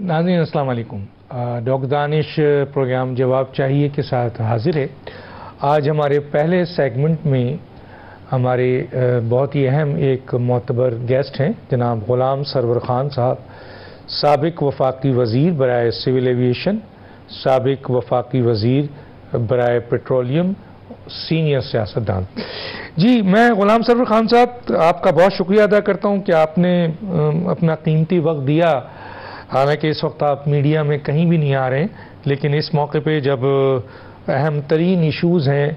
ناظرین السلام علیکم. ڈاکٹر دانش پروگرام جواب چاہیے کے ساتھ حاضر ہے. آج ہمارے پہلے سیگمنٹ میں ہمارے بہت ہی اہم ایک معتبر گیسٹ ہیں جناب غلام سرور خان صاحب, سابق وفاقی وزیر برائے سول ایویشن, سابق وفاقی وزیر برائے پیٹرولیم, سینئر سیاستدان. جی میں غلام سرور خان صاحب آپ کا بہت شکریہ ادا کرتا ہوں کہ آپ نے اپنا قیمتی وقت دیا. حالانکہ اس وقت آپ میڈیا میں کہیں بھی نہیں آ رہے ہیں, لیکن اس موقع پہ جب اہم ترین ایشوز ہیں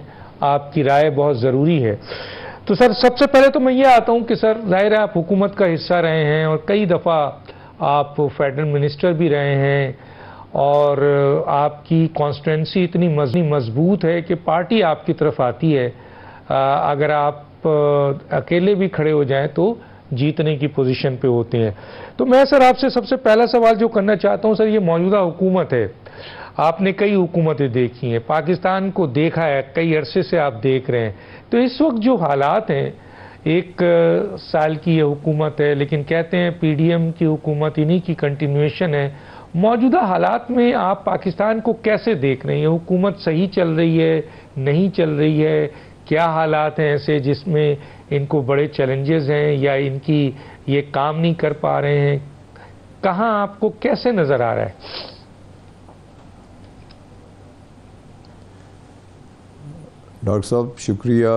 آپ کی رائے بہت ضروری ہے. تو سر سب سے پہلے تو میں یہ آتا ہوں کہ سر ظاہر ہے آپ حکومت کا حصہ رہے ہیں اور کئی دفعہ آپ فیڈرل منسٹر بھی رہے ہیں اور آپ کی کانسٹیٹوئنسی اتنی مضبوط ہے کہ پارٹی آپ کی طرف آتی ہے. اگر آپ اکیلے بھی کھڑے ہو جائیں تو جیتنے کی پوزیشن پہ ہوتے ہیں. تو میں سر آپ سے سب سے پہلا سوال جو کرنا چاہتا ہوں سر, یہ موجودہ حکومت ہے, آپ نے کئی حکومتیں دیکھی ہیں, پاکستان کو دیکھا ہے, کئی عرصے سے آپ دیکھ رہے ہیں. تو اس وقت جو حالات ہیں, ایک سال کی یہ حکومت ہے لیکن کہتے ہیں پی ڈی ایم کی حکومت انہی کی کنٹینیویشن ہے. موجودہ حالات میں آپ پاکستان کو کیسے دیکھ رہے ہیں؟ یہ حکومت صحیح چل رہی ہے, نہیں چل رہی ہے؟ کیا حالات ہیں ایسے جس میں ان کو بڑے چیلنجز ہیں یا ان کی یہ کام نہیں کر پا رہے ہیں؟ کہاں آپ کو کیسے نظر آ رہا ہے؟ ڈاکٹر صاحب شکریہ,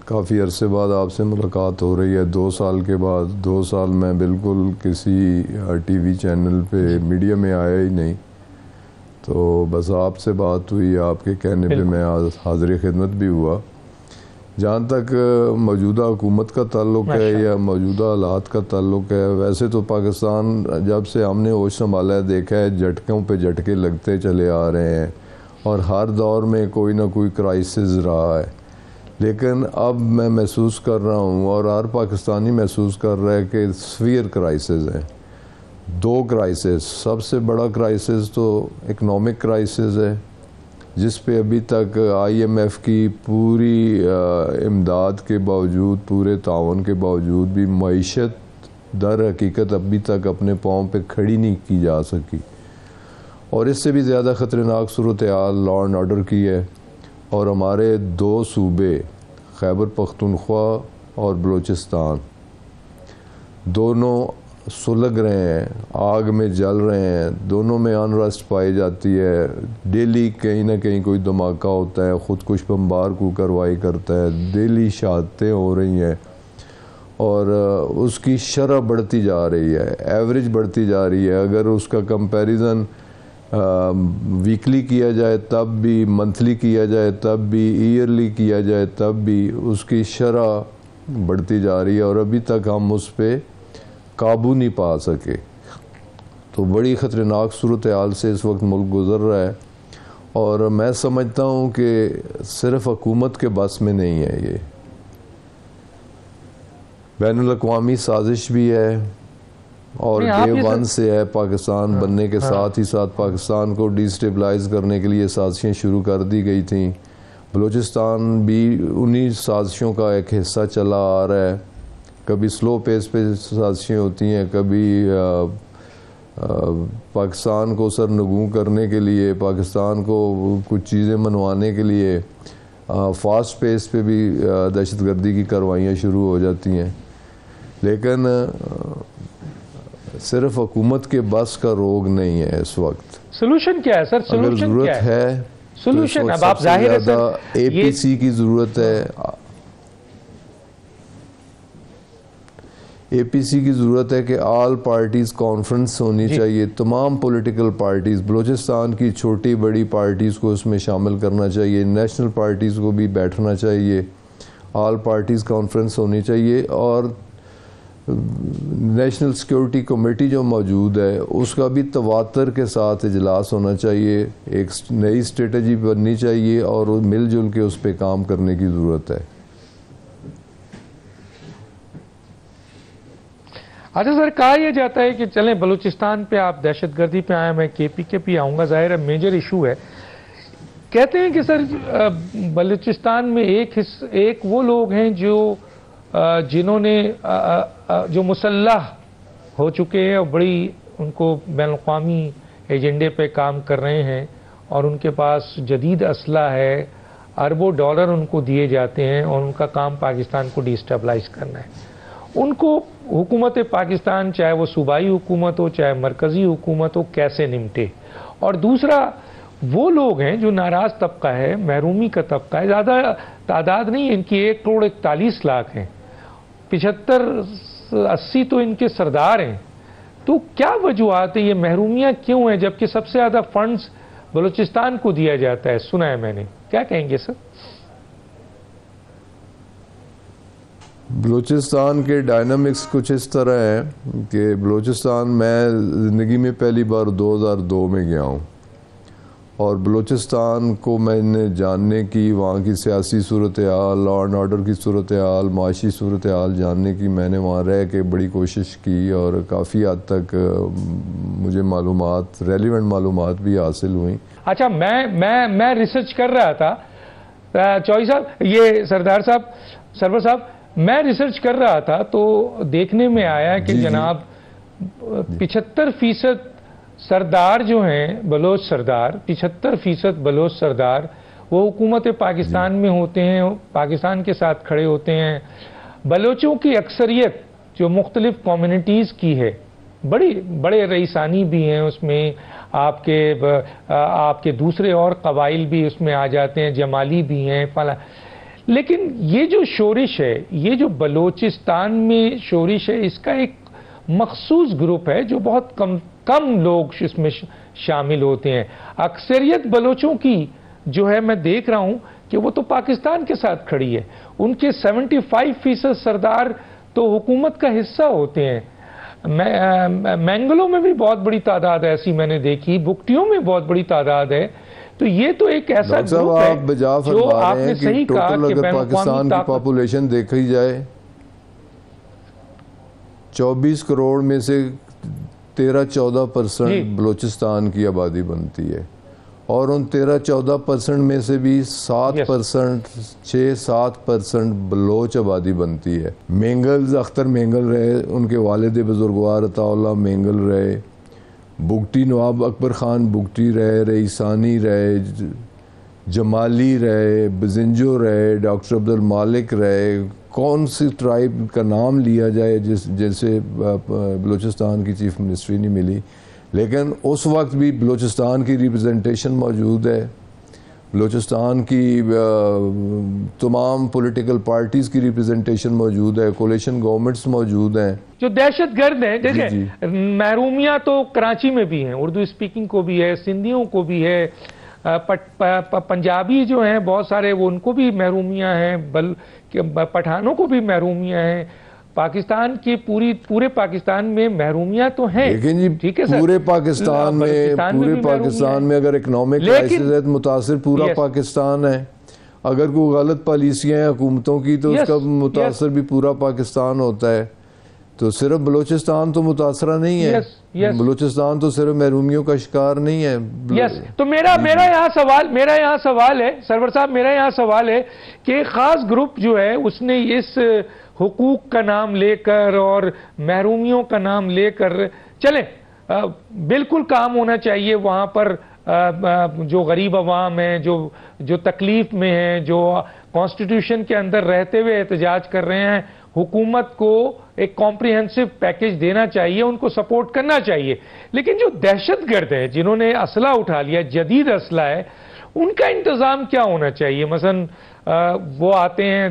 کافی عرصے بعد آپ سے ملاقات ہو رہی ہے, 2 سال کے بعد. 2 سال میں بالکل کسی ٹی وی چینل پہ میڈیا میں آیا ہی نہیں, تو بس آپ سے بات ہوئی, آپ کے کہنے پہ میں حاضر خدمت بھی ہوا. جہاں تک موجودہ حکومت کا تعلق ہے یا موجودہ حالات کا تعلق ہے, ویسے تو پاکستان جب سے ہم نے ہوش سنبھالا ہے دیکھا ہے جھٹکوں پہ جھٹکے لگتے چلے آ رہے ہیں اور ہر دور میں کوئی نہ کوئی کرائسس رہا ہے. لیکن اب میں محسوس کر رہا ہوں اور ہر پاکستانی محسوس کر رہا ہے کہ سویئر کرائسس ہیں. 2 کرائسس, سب سے بڑا کرائسس تو اکنامک کرائسس ہے جس پہ ابھی تک آئی ایم ایف کی پوری امداد کے باوجود, پورے تعاون کے باوجود بھی معیشت در حقیقت ابھی تک اپنے پاؤں پہ کھڑی نہیں کی جا سکی. اور اس سے بھی زیادہ خطرناک صورتحال لا اینڈ آرڈر کی ہے, اور ہمارے 2 صوبے خیبر پختونخوا اور بلوچستان دونوں سلگ رہے ہیں, آگ میں جل رہے ہیں. دونوں میں انرسٹ پائی جاتی ہے, ڈیلی کہیں نہ کہیں کوئی دھماکہ ہوتا ہے, خودکش بمبار کو کارروائی کرتا ہے, ڈیلی شہادتیں ہو رہی ہیں اور اس کی شرح بڑھتی جا رہی ہے, ایوریج بڑھتی جا رہی ہے. اگر اس کا کمپیریزن ویکلی کیا جائے تب بھی, منتھلی کیا جائے تب بھی, ایئرلی کیا جائے تب بھی اس کی شرح بڑھتی جا رہی ہے اور ابھی تک ہم اس پہ قابو نہیں پا سکے. تو بڑی خطرناک صورتحال سے اس وقت ملک گزر رہا ہے اور میں سمجھتا ہوں کہ صرف حکومت کے بس میں نہیں ہے, یہ بین الاقوامی سازش بھی ہے اور ڈے 1 سے ہے. پاکستان بننے کے ساتھ ہی ساتھ پاکستان کو ڈی سٹیبلائز کرنے کے لیے سازشیں شروع کر دی گئی تھیں. بلوچستان بھی انہی سازشوں کا ایک حصہ چلا آ رہا ہے. کبھی سلو پیس پہ سازشیں ہوتی ہیں, کبھی پاکستان کو سرنگوں کرنے کے لیے, پاکستان کو کچھ چیزیں منوانے کے لیے فاسٹ پیس پہ بھی دہشت گردی کی کارروائیاں شروع ہو جاتی ہیں. لیکن صرف حکومت کے بس کا روگ نہیں ہے اس وقت. سولوشن کیا ہے سر؟ اگر ضرورت ہے سولوشن اب آپ ظاہر ہے سر اے پی سی کی ضرورت ہے. اے پی سی کی ضرورت ہے کہ آل پارٹیز کانفرنس ہونی چاہیے, تمام پولیٹیکل پارٹیز, بلوچستان کی چھوٹی بڑی پارٹیز کو اس میں شامل کرنا چاہیے, نیشنل پارٹیز کو بھی بیٹھنا چاہیے, آل پارٹیز کانفرنس ہونی چاہیے. اور نیشنل سیکیورٹی کمیٹی جو موجود ہے اس کا بھی تواتر کے ساتھ اجلاس ہونا چاہیے, ایک نئی اسٹریٹجی بننی چاہیے اور مل جل کے اس پہ کام کرنے کی ضرورت ہے. اچھا سر, کہا یہ جاتا ہے کہ چلیں بلوچستان پہ آپ دہشت گردی پہ آئے, میں کے پی کے پی آؤں گا, ظاہر ہے میجر ایشو ہے. کہتے ہیں کہ سر بلوچستان میں ایک وہ لوگ ہیں جنہوں نے جو مسلح ہو چکے ہیں اور بڑی ان کو بین الاقوامی ایجنڈے پہ کام کر رہے ہیں اور ان کے پاس جدید اسلحہ ہے، اربوں ڈالر ان کو دیے جاتے ہیں اور ان کا کام پاکستان کو ڈی اسٹیبلائز کرنا ہے. ان کو حکومت پاکستان، چاہے وہ صوبائی حکومت ہو چاہے مرکزی حکومت ہو، کیسے نمٹے. اور دوسرا وہ لوگ ہیں جو ناراض طبقہ ہے، محرومی کا طبقہ ہے، زیادہ تعداد نہیں ہے ان کی، 1,41,00,000 ہیں، 75-80 تو ان کے سردار ہیں. تو کیا وجوہات ہیں، یہ محرومیاں کیوں ہیں جبکہ سب سے زیادہ فنڈز بلوچستان کو دیا جاتا ہے؟ سنا ہے میں نے. کیا کہیں گے سر؟ بلوچستان کے ڈائنامکس کچھ اس طرح ہیں کہ بلوچستان، میں زندگی میں پہلی بار 2002 میں گیا ہوں اور بلوچستان کو میں نے جاننے کی، وہاں کی سیاسی صورتحال، لا اینڈ آرڈر کی صورتحال، معاشی صورتحال جاننے کی میں نے وہاں رہ کے بڑی کوشش کی اور کافی حد تک مجھے معلومات، ریلیونٹ معلومات بھی حاصل ہوئیں. اچھا، میں ریسرچ کر رہا تھا چوہی صاحب، یہ سرور صاحب، میں ریسرچ کر رہا تھا تو دیکھنے میں آیا کہ جناب 75% سردار جو ہیں بلوچ سردار، 75% بلوچ سردار وہ حکومت پاکستان میں ہوتے ہیں، پاکستان کے ساتھ کھڑے ہوتے ہیں. بلوچوں کی اکثریت جو مختلف کمیونٹیز کی ہے، بڑے رئیسانی بھی ہیں اس میں، آپ کے دوسرے اور قبائل بھی اس میں آ جاتے ہیں، جمالی بھی ہیں، لیکن یہ جو شورش ہے، یہ جو بلوچستان میں شورش ہے، اس کا ایک مخصوص گروپ ہے جو بہت کم لوگ اس میں شامل ہوتے ہیں. اکثریت بلوچوں کی جو ہے میں دیکھ رہا ہوں کہ وہ تو پاکستان کے ساتھ کھڑی ہے. ان کے 75% سردار تو حکومت کا حصہ ہوتے ہیں. مینگلوں میں بھی بہت بڑی تعداد ایسی میں نے دیکھی، بکٹیوں میں بہت بڑی تعداد ہے. تو یہ تو ایک ایسا گروپ ہے جو آپ نے صحیح کہا کہ بین پاکستان کی پاپولیشن دیکھی جائے 24 کروڑ میں سے 13-14% بلوچستان کی آبادی بنتی ہے اور ان 13-14% میں سے بھی 7%، 6-7% بلوچ آبادی بنتی ہے. مینگلز، اختر مینگل رہے، ان کے والد بزرگوار عطا اللہ مینگل رہے، بگٹی نواب اکبر خان بگٹی رہے، رئیسانی رہے، جمالی رہے، بزنجو رہے، ڈاکٹر عبد المالک رہے. کون سی ٹرائب کا نام لیا جائے جیسے بلوچستان کی چیف منسٹری نہیں ملی، لیکن اس وقت بھی بلوچستان کی ریپرزنٹیشن موجود ہے. بلوچستان کی تمام پولیٹیکل پارٹیز کی ریپرزنٹیشن موجود ہے، کولیشن گورنمنٹس موجود ہیں. جو دہشت گرد ہیں، دیکھیں محرومیاں تو کراچی میں بھی ہیں، اردو اسپیکنگ کو بھی ہے، سندھیوں کو بھی ہے، پنجابی جو ہیں بہت سارے وہ ان کو بھی محرومیاں ہیں، پٹھانوں کو بھی محرومیاں ہیں. پاکستان کی پورے پاکستان میں محرومیاں تو ہیں. لیکن جی پورے پاکستان میں اگر اکنامک کرائسس ہے تو متاثر پورا پاکستان ہے. اگر کوئی غلط پالیسیاں ہیں حکومتوں کی تو اس کا متاثر بھی پورا پاکستان ہوتا ہے. تو صرف بلوچستان تو متاثرہ نہیں ہے، بلوچستان تو صرف محرومیوں کا شکار نہیں ہے. تو میرا یہاں سوال ہے سرور صاحب، میرا یہاں سوال ہے کہ ایک خاص گروپ جو ہے اس نے اس حقوق کا نام لے کر اور محرومیوں کا نام لے کر چلیں، بالکل کام ہونا چاہیے وہاں پر. جو غریب عوام ہیں، جو تکلیف میں ہیں، جو کانسٹیٹیوشن کے اندر رہتے ہوئے احتجاج کر رہے ہیں، حکومت کو ایک کمپریہنسو پیکج دینا چاہیے، ان کو سپورٹ کرنا چاہیے. لیکن جو دہشت گرد ہیں جنہوں نے اسلحہ اٹھا لیا، جدید اسلحہ ہے، ان کا انتظام کیا ہونا چاہیے؟ مثلا وہ آتے ہیں،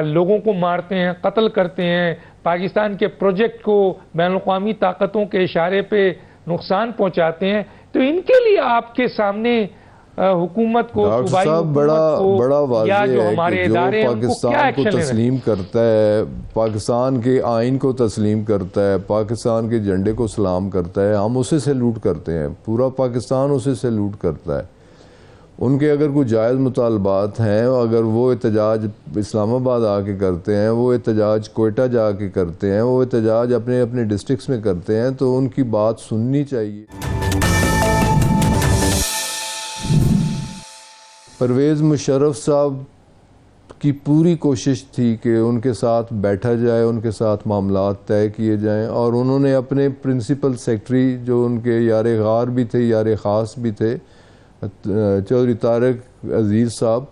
لوگوں کو مارتے ہیں، قتل کرتے ہیں، پاکستان کے پروجیکٹ کو بین الاقوامی طاقتوں کے اشارے پہ نقصان پہنچاتے ہیں. تو ان کے لیے آپ کے سامنے حکومت کو، ڈاکٹر صاحب بڑا واضح ہے کہ جو پاکستان کو تسلیم کرتا ہے، پاکستان کے آئین کو تسلیم کرتا ہے، پاکستان کے جھنڈے کو سلام کرتا ہے، ہم اسے سیلوٹ کرتے ہیں، پورا پاکستان اسے سیلوٹ کرتا ہے. ان کے اگر کوئی جائز مطالبات ہیں، اگر وہ احتجاج اسلام آباد آ کے کرتے ہیں، وہ احتجاج کوئٹہ جا کے کرتے ہیں، وہ احتجاج اپنے ڈسٹرکٹس میں کرتے ہیں، تو ان کی بات سننی چاہیے. پرویز مشرف صاحب کی پوری کوشش تھی کہ ان کے ساتھ بیٹھا جائے، ان کے ساتھ معاملات طے کیے جائیں، اور انہوں نے اپنے پرنسپل سیکرٹری جو ان کے یار غار بھی تھے، یار خاص بھی تھے، چودھری طارق عزیز صاحب،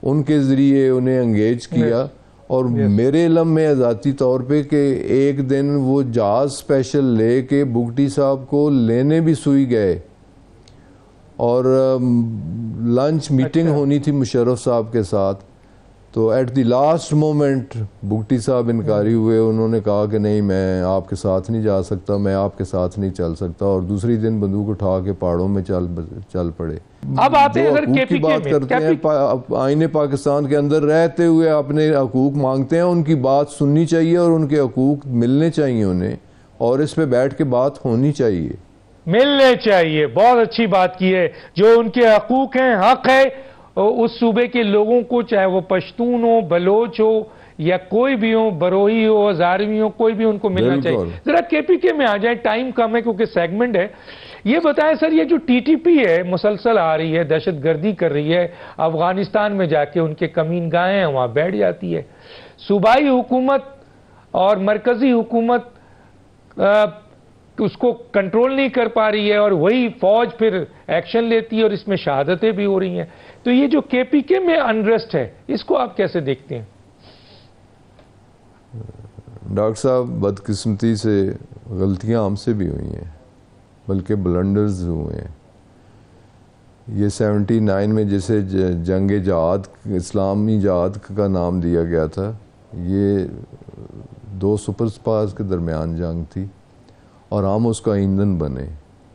ان کے ذریعے انہیں انگیج کیا. اور میرے علم میں ذاتی طور پہ کہ ایک دن وہ جہاز اسپیشل لے کے بگٹی صاحب کو لینے بھی سوئی گئے، اور لنچ میٹنگ ہونی تھی مشرف صاحب کے ساتھ. تو at the last moment Bugti صاحب انکاری ہوئے، انہوں نے کہا کہ نہیں میں آپ کے ساتھ نہیں جا سکتا، میں آپ کے ساتھ نہیں چل سکتا، اور دوسری دن بندوق اٹھا کے پہاڑوں میں چل پڑے. اب آتے ہیں حقوق کی بات کرتے ہیں، آئین پاکستان کے اندر رہتے ہوئے اپنے حقوق مانگتے ہیں، ان کی بات سننی چاہیے اور ان کے حقوق ملنے چاہیے انہیں، اور اس پہ بیٹھ کے بات ہونی چاہیے، ملنے چاہیے. بہت اچھی بات کی ہے. جو ان کے حقوق ہیں، حق ہے اس صوبے کے لوگوں کو، چاہے وہ پشتون ہو، بلوچ ہو، یا کوئی بھی ہو، بروہی ہو، ہزاروی ہو، کوئی بھی ان کو ملنا چاہیے. ذرا کے پی کے میں آ جائیں، ٹائم کم ہے کیونکہ سیگمنٹ ہے. یہ بتائیں سر، یہ جو ٹی ٹی پی ہے مسلسل آ رہی ہے، دہشت گردی کر رہی ہے، افغانستان میں جا کے ان کے کمین گاہیں ہیں وہاں بیٹھ جاتی ہے. صوبائی حکومت اور مرکزی حکومت اس کو کنٹرول نہیں کر پا رہی ہے، اور وہی فوج پھر ایکشن لیتی ہے، اور اس میں شہادتیں بھی ہو رہی ہیں. تو یہ جو کے پی کے میں انریسٹ ہے، اس کو آپ کیسے دیکھتے ہیں؟ ڈاکٹر صاحب، بدقسمتی سے غلطیاں ہم سے بھی ہوئی ہیں، بلکہ بلنڈرز ہوئے ہیں. یہ 79 میں جسے جنگ جہاد، اسلامی جہاد کا نام دیا گیا تھا، یہ دو سپر سپاز کے درمیان جنگ تھی، اور ہم اس کا ایندھن بنے،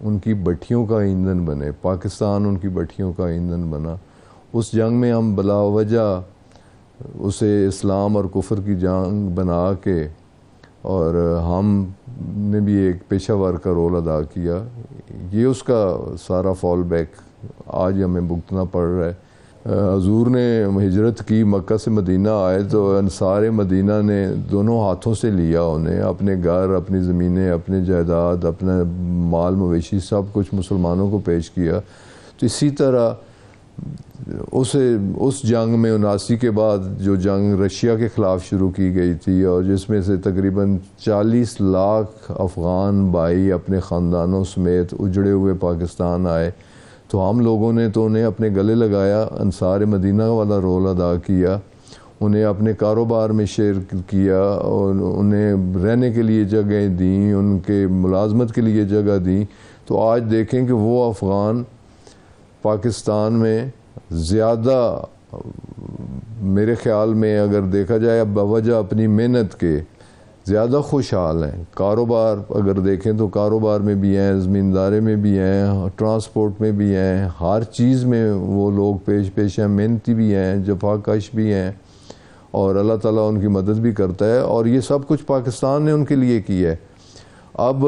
ان کی بٹھیوں کا ایندھن بنے، پاکستان ان کی بٹھیوں کا ایندھن بنا. اس جنگ میں ہم بلا وجہ اسے اسلام اور کفر کی جنگ بنا کے، اور ہم نے بھی ایک پیشہ ور کا رول ادا کیا. یہ اس کا سارا فال بیک آج ہمیں بھگتنا پڑ رہا ہے. حضور نے ہجرت کی، مکہ سے مدینہ آئے تو انصار مدینہ نے دونوں ہاتھوں سے لیا انہیں، اپنے گھر، اپنی زمینیں، اپنے جائیداد، اپنا مال مویشی سب کچھ مسلمانوں کو پیش کیا. تو اسی طرح اس جنگ میں 79 کے بعد جو جنگ رشیا کے خلاف شروع کی گئی تھی، اور جس میں سے تقریباً 40 لاکھ افغان بھائی اپنے خاندانوں سمیت اجڑے ہوئے پاکستان آئے، تو ہم لوگوں نے تو انہیں اپنے گلے لگایا، انصار مدینہ والا رول ادا کیا، انہیں اپنے کاروبار میں شیئر کیا، اور انہیں رہنے کے لیے جگہیں دیں، ان کے ملازمت کے لیے جگہ دیں. تو آج دیکھیں کہ وہ افغان پاکستان میں زیادہ، میرے خیال میں اگر دیکھا جائے بوجہ اپنی محنت کے، زیادہ خوشحال ہیں. کاروبار اگر دیکھیں تو کاروبار میں بھی ہیں، زمیندارے میں بھی ہیں، ٹرانسپورٹ میں بھی ہیں، ہر چیز میں وہ لوگ پیش ہیں، محنتی بھی ہیں، جفا کش بھی ہیں، اور اللہ تعالیٰ ان کی مدد بھی کرتا ہے. اور یہ سب کچھ پاکستان نے ان کے لیے کیا ہے. اب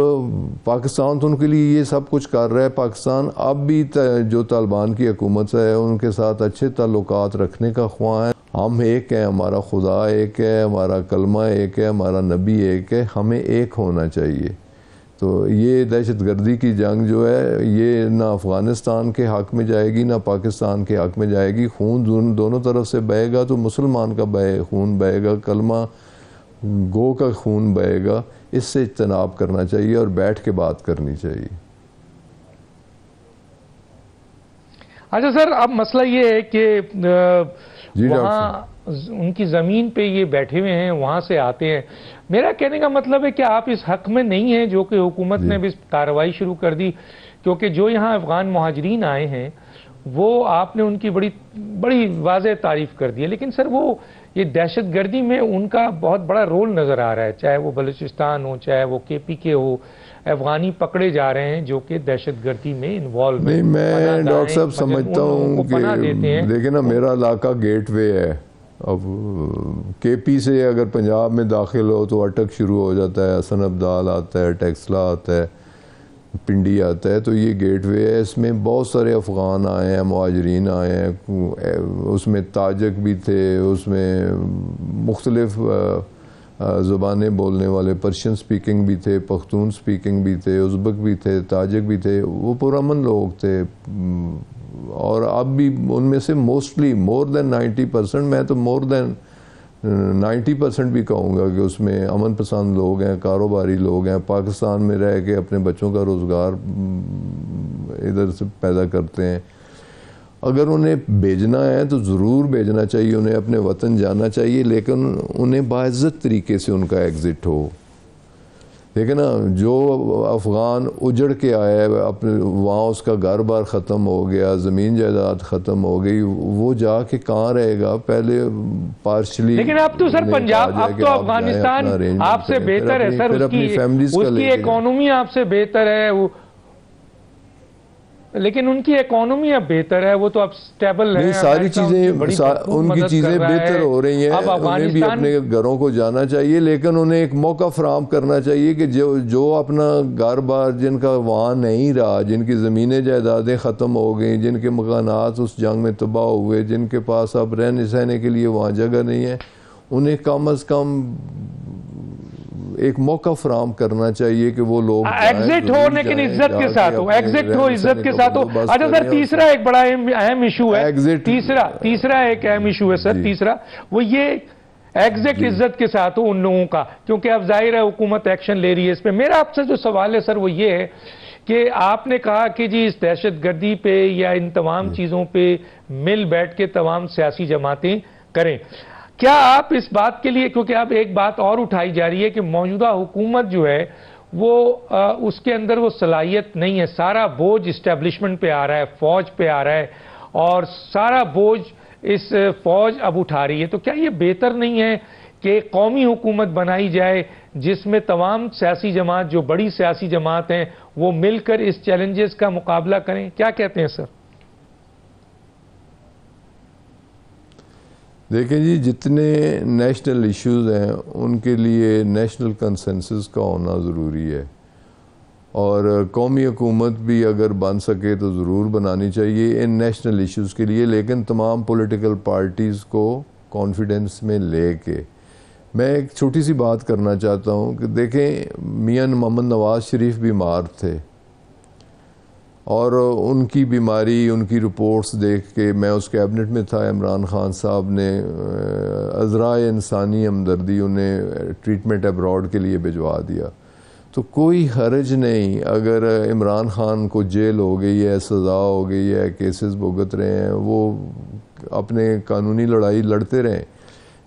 پاکستان تو ان کے لیے یہ سب کچھ کر رہا ہے. پاکستان اب بھی جو طالبان کی حکومت ہے ان کے ساتھ اچھے تعلقات رکھنے کا خواہاں ہے. ہم ایک ہیں، ہمارا خدا ایک ہے، ہمارا کلمہ ایک ہے، ہمارا نبی ایک ہے، ہمیں ایک ہونا چاہیے. تو یہ دہشت گردی کی جنگ جو ہے، یہ نہ افغانستان کے حق میں جائے گی، نہ پاکستان کے حق میں جائے گی. خون دونوں طرف سے بہے گا تو مسلمان کا خون بہے گا، کلمہ گو کا خون بہے گا. اس سے اجتناب کرنا چاہیے اور بیٹھ کے بات کرنی چاہیے. اچھا سر، اب مسئلہ یہ ہے کہ وہاں ان کی زمین پہ یہ بیٹھے ہوئے ہیں، وہاں سے آتے ہیں. میرا کہنے کا مطلب ہے کہ آپ اس حق میں نہیں ہیں جو کہ حکومت نے بھی کارروائی شروع کر دی، کیونکہ جو یہاں افغان مہاجرین آئے ہیں وہ آپ نے ان کی بڑی واضح تعریف کر دی ہے. لیکن سر وہ یہ دہشت گردی میں ان کا بہت بڑا رول نظر آ رہا ہے، چاہے وہ بلوچستان ہو، چاہے وہ کے پی کے ہو. افغانی پکڑے جا رہے ہیں جو کہ دہشت گردی میں انوالو ہیں. نہیں، میں ڈاکٹر صاحب سمجھتا ہوں کہ دیکھیں نا، میرا علاقہ گیٹ وے ہے. اب کے پی سے اگر پنجاب میں داخل ہو تو اٹک شروع ہو جاتا ہے، حسن ابدال آتا ہے، ٹیکسلا آتا ہے، پنڈی آتا ہے. تو یہ گیٹ وے ہے، اس میں بہت سارے افغان آئے ہیں، مہاجرین آئے ہیں. اس میں تاجک بھی تھے، اس میں مختلف زبانیں بولنے والے، پرشین سپیکنگ بھی تھے، پختون سپیکنگ بھی تھے، ازبک بھی تھے، تاجک بھی تھے. وہ پرامن لوگ تھے. اور اب بھی ان میں سے موسٹلی مور دین 90%، میں تو مور دین 90% بھی کہوں گا کہ اس میں امن پسند لوگ ہیں، کاروباری لوگ ہیں، پاکستان میں رہ کے اپنے بچوں کا روزگار ادھر سے پیدا کرتے ہیں. اگر انہیں بھیجنا ہے تو ضرور بھیجنا چاہیے، انہیں اپنے وطن جانا چاہیے، لیکن انہیں باعزت طریقے سے ان کا ایگزٹ ہو. لیکن نا جو افغان اجڑ کے آیا ہے اپنے وہاں، اس کا گھر بار ختم ہو گیا، زمین جائیداد ختم ہو گئی، وہ جا کے کہاں رہے گا؟ پہلے پارشلی. لیکن اب تو سر پنجاب، اب تو افغانستان آپ سے بہتر ہے سر، اس کی اکانومی آپ سے بہتر ہے، لیکن ان کی اکانومی اب بہتر ہے، وہ تو اب سٹیبل ہے، ساری چیزیں ان کی چیزیں بہتر ہو رہی ہیں. انہیں بھی اپنے گھروں کو جانا چاہیے، لیکن انہیں ایک موقع فراہم کرنا چاہیے کہ جو اپنا گھر بار جن کا وہاں نہیں رہا، جن کی زمینیں جائیدادیں ختم ہو گئیں، جن کے مکانات اس جنگ میں تباہ ہوئے، جن کے پاس اب رہنے سہنے کے لیے وہاں جگہ نہیں ہے، انہیں کم از کم ایک موقع فراہم کرنا چاہیے کہ وہ لوگ ایگزٹ ہو، لیکن عزت کے ساتھ ہو، ایگزٹ ہو عزت کے ساتھ ہو. اچھا سر، تیسرا ایک بڑا اہم ایشو ہے، تیسرا ایک اہم ایشو ہے سر، تیسرا وہ یہ ایگزٹ عزت کے ساتھ ہو ان لوگوں کا، کیونکہ اب ظاہر ہے حکومت ایکشن لے رہی ہے اس پہ. میرا آپ سے جو سوال ہے سر وہ یہ ہے کہ آپ نے کہا کہ جی اس دہشت گردی پہ یا ان تمام چیزوں پہ مل بیٹھ کے تمام سیاسی جماعتیں کریں. کیا آپ اس بات کے لیے، کیونکہ اب ایک بات اور اٹھائی جا رہی ہے کہ موجودہ حکومت جو ہے وہ اس کے اندر وہ صلاحیت نہیں ہے، سارا بوجھ اسٹیبلشمنٹ پہ آ رہا ہے، فوج پہ آ رہا ہے، اور سارا بوجھ اس فوج اب اٹھا رہی ہے. تو کیا یہ بہتر نہیں ہے کہ قومی حکومت بنائی جائے جس میں تمام سیاسی جماعت، جو بڑی سیاسی جماعت ہیں، وہ مل کر اس چیلنجز کا مقابلہ کریں؟ کیا کہتے ہیں سر؟ دیکھیں جی، جتنے نیشنل ایشوز ہیں ان کے لیے نیشنل کنسنسس کا ہونا ضروری ہے، اور قومی حکومت بھی اگر بن سکے تو ضرور بنانی چاہیے ان نیشنل ایشوز کے لیے، لیکن تمام پولیٹیکل پارٹیز کو کانفیڈنس میں لے کے. میں ایک چھوٹی سی بات کرنا چاہتا ہوں کہ دیکھیں، میاں محمد نواز شریف بیمار تھے، اور ان کی بیماری، ان کی رپورٹس دیکھ کے، میں اس کیبنٹ میں تھا، عمران خان صاحب نے عذرائے انسانی ہمدردی انہیں ٹریٹمنٹ ابراڈ کے لیے بھجوا دیا. تو کوئی حرج نہیں اگر عمران خان کو جیل ہو گئی ہے، سزا ہو گئی ہے، کیسز بھگت رہے ہیں، وہ اپنے قانونی لڑائی لڑتے رہیں،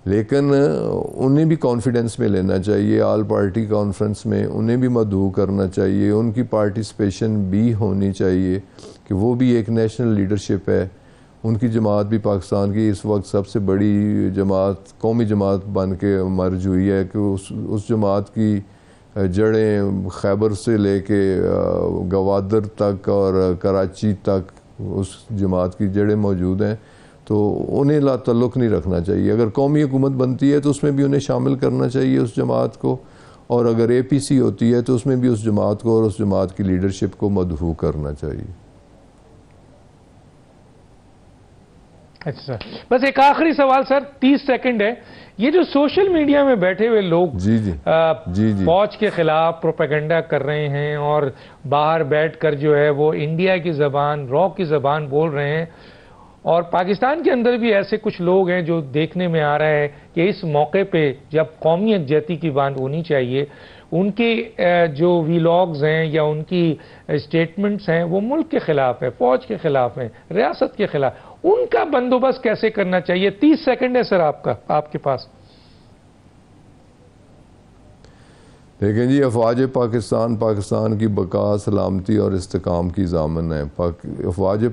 لیکن انہیں بھی کانفیڈنس میں لینا چاہیے. آل پارٹی کانفرنس میں انہیں بھی مدعو کرنا چاہیے، ان کی پارٹیسپیشن بھی ہونی چاہیے کہ وہ بھی ایک نیشنل لیڈرشپ ہے. ان کی جماعت بھی پاکستان کی اس وقت سب سے بڑی جماعت، قومی جماعت بن کے مرج ہوئی ہے، کہ اس جماعت کی جڑیں خیبر سے لے کے گوادر تک اور کراچی تک اس جماعت کی جڑیں موجود ہیں. تو انہیں لا تعلق نہیں رکھنا چاہیے. اگر قومی حکومت بنتی ہے تو اس میں بھی انہیں شامل کرنا چاہیے اس جماعت کو، اور اگر اے پی سی ہوتی ہے تو اس میں بھی اس جماعت کو اور اس جماعت کی لیڈرشپ کو مدعو کرنا چاہیے. اچھا، بس ایک آخری سوال سر، 30 سیکنڈ ہے. یہ جو سوشل میڈیا میں بیٹھے ہوئے لوگ فوج کے خلاف پروپیگنڈا کر رہے ہیں اور باہر بیٹھ کر جو ہے وہ انڈیا کی زبان، را کی زبان بول رہے ہیں، اور پاکستان کے اندر بھی ایسے کچھ لوگ ہیں جو دیکھنے میں آ رہا ہے کہ اس موقع پہ جب قومی یکجہتی کی بات ہونی چاہیے، ان کے جو ویلاگز ہیں یا ان کی اسٹیٹمنٹس ہیں وہ ملک کے خلاف ہے، فوج کے خلاف ہیں، ریاست کے خلاف. ان کا بندوبست کیسے کرنا چاہیے؟ 30 سیکنڈ ہے سر آپ کے پاس. دیکھیں جی، افواج پاکستان کی بقا، سلامتی اور استحکام کی ضامن ہے. افواج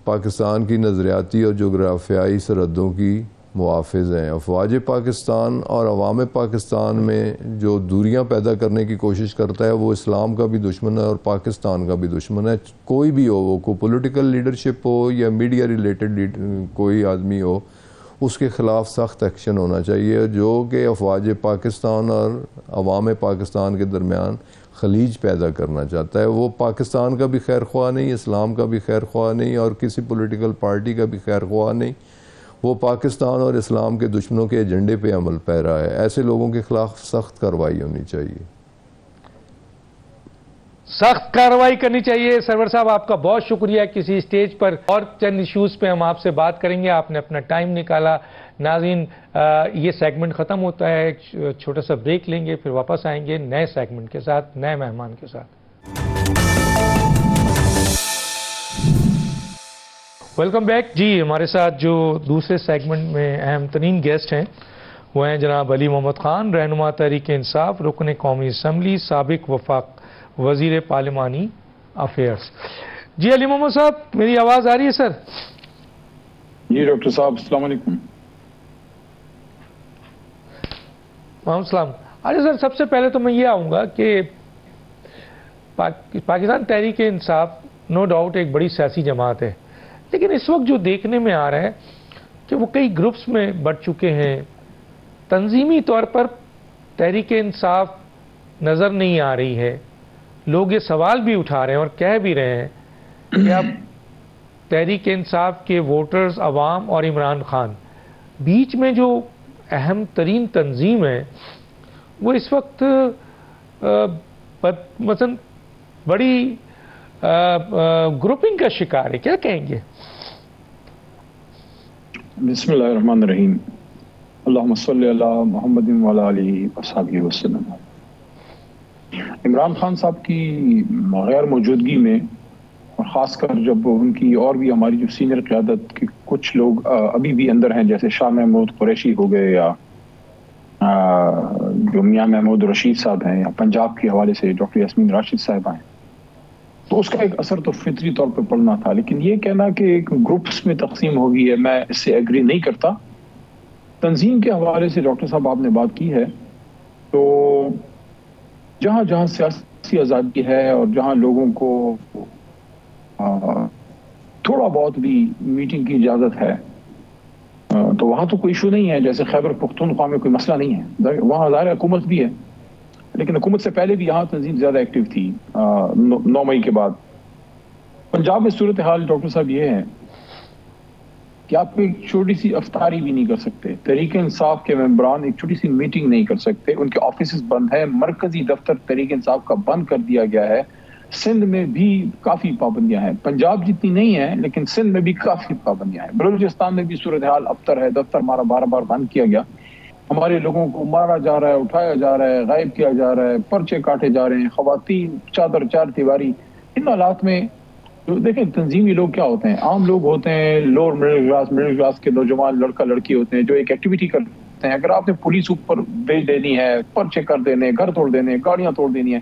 پاکستان کی نظریاتی اور جغرافیائی سرحدوں کی محافظ ہیں. افواج پاکستان اور عوام پاکستان میں جو دوریاں پیدا کرنے کی کوشش کرتا ہے وہ اسلام کا بھی دشمن ہے اور پاکستان کا بھی دشمن ہے. کوئی بھی ہو، وہ کوئی پولیٹیکل لیڈرشپ ہو یا میڈیا ریلیٹڈ کوئی آدمی ہو، اس کے خلاف سخت ایکشن ہونا چاہیے، جو کہ افواج پاکستان اور عوام پاکستان کے درمیان خلیج پیدا کرنا چاہتا ہے. وہ پاکستان کا بھی خیر خواہ نہیں، اسلام کا بھی خیر خواہ نہیں، اور کسی پولیٹیکل پارٹی کا بھی خیر خواہ نہیں. وہ پاکستان اور اسلام کے دشمنوں کے ایجنڈے پہ عمل پیرا ہے. ایسے لوگوں کے خلاف سخت کارروائی ہونی چاہیے. سخت کارروائی کرنی چاہیے۔ سرور صاحب آپ کا بہت شکریہ، کسی اسٹیج پر اور چند ایشوز پہ ہم آپ سے بات کریں گے، آپ نے اپنا ٹائم نکالا۔ ناظرین یہ سیگمنٹ ختم ہوتا ہے، ایک چھوٹا سا بریک لیں گے، پھر واپس آئیں گے نئے سیگمنٹ کے ساتھ، نئے مہمان کے ساتھ۔ Welcome back. جی ہمارے ساتھ جو دوسرے سیگمنٹ میں اہم ترین گیسٹ ہیں وہ ہیں جناب علی محمد خان، رہنما تحریک انصاف، رکن قومی اسمبلی، سابق وفاق وزیر پارلیمانی افیئرز۔ جی علی محمد صاحب، میری آواز آ رہی ہے سر؟ جی ڈاکٹر صاحب السلام علیکم۔ وعلیکم السلام۔ اچھا سر، سب سے پہلے تو میں یہ آؤں گا کہ پاکستان تحریک انصاف نو ڈاؤٹ ایک بڑی سیاسی جماعت ہے، لیکن اس وقت جو دیکھنے میں آ رہا ہے کہ وہ کئی گروپس میں بٹ چکے ہیں، تنظیمی طور پر تحریک انصاف نظر نہیں آ رہی ہے۔ لوگ یہ سوال بھی اٹھا رہے ہیں اور کہہ بھی رہے ہیں کہ اب تحریک انصاف کے ووٹرز، عوام اور عمران خان بیچ میں جو اہم ترین تنظیم ہے وہ اس وقت مثلا بڑی گروپنگ کا شکار ہے، کیا کہیں گے؟ بسم اللہ الرحمن الرحیم، اللہم صلی علی محمد وعلی آلہ وصحبہ وسلم۔ عمران خان صاحب کی غیر موجودگی میں، اور خاص کر جب ان کی اور بھی ہماری جو سینئر قیادت کے کچھ لوگ ابھی بھی اندر ہیں، جیسے شاہ محمود قریشی ہو گئے، یا جو میاں محمود رشید صاحب ہیں، یا پنجاب کے حوالے سے ڈاکٹر یاسمین راشد صاحب ہیں، تو اس کا ایک اثر تو فطری طور پہ پڑنا تھا۔ لیکن یہ کہنا کہ ایک گروپس میں تقسیم ہو گئی ہے، میں اس سے ایگری نہیں کرتا۔ تنظیم کے حوالے سے ڈاکٹر صاحب آپ نے بات کی ہے، تو جہاں جہاں سیاسی آزادی ہے اور جہاں لوگوں کو تھوڑا بہت بھی میٹنگ کی اجازت ہے، تو وہاں تو کوئی ایشو نہیں ہے۔ جیسے خیبر پختونخوا میں کوئی مسئلہ نہیں ہے، وہاں ظاہر حکومت بھی ہے، لیکن حکومت سے پہلے بھی یہاں تنظیم زیادہ ایکٹیو تھی 9 مئی کے بعد۔ پنجاب میں صورتحال ڈاکٹر صاحب یہ ہے کہ آپ ایک چھوٹی سی افطاری بھی نہیں کر سکتے، تحریک انصاف کے ممبران ایک چھوٹی سی میٹنگ نہیں کر سکتے، ان کے آفیسز بند ہیں، مرکزی دفتر تحریک انصاف کا بند کر دیا گیا ہے۔ سندھ میں بھی کافی پابندیاں ہیں، پنجاب جتنی نہیں ہیں لیکن سندھ میں بھی کافی پابندیاں ہیں۔ بلوچستان میں بھی صورتحال ابتر ہے، دفتر ہمارا بار بار بند کیا گیا، ہمارے لوگوں کو مارا جا رہا ہے، اٹھایا جا رہا ہے، غائب کیا جا رہا ہے، پرچے کاٹے جا رہے ہیں، خواتین چادر چار دیواری۔ ان حالات میں دیکھیں تنظیمی لوگ کیا ہوتے ہیں، عام لوگ ہوتے ہیں، لوور مڈل کلاس کے نوجوان لڑکا لڑکی ہوتے ہیں جو ایک ایکٹیویٹی کرتے ہیں۔ اگر آپ نے پولیس اوپر بھیج دینی ہے، پرچے کر دینے، گھر توڑ دینے، گاڑیاں توڑ دینی ہے،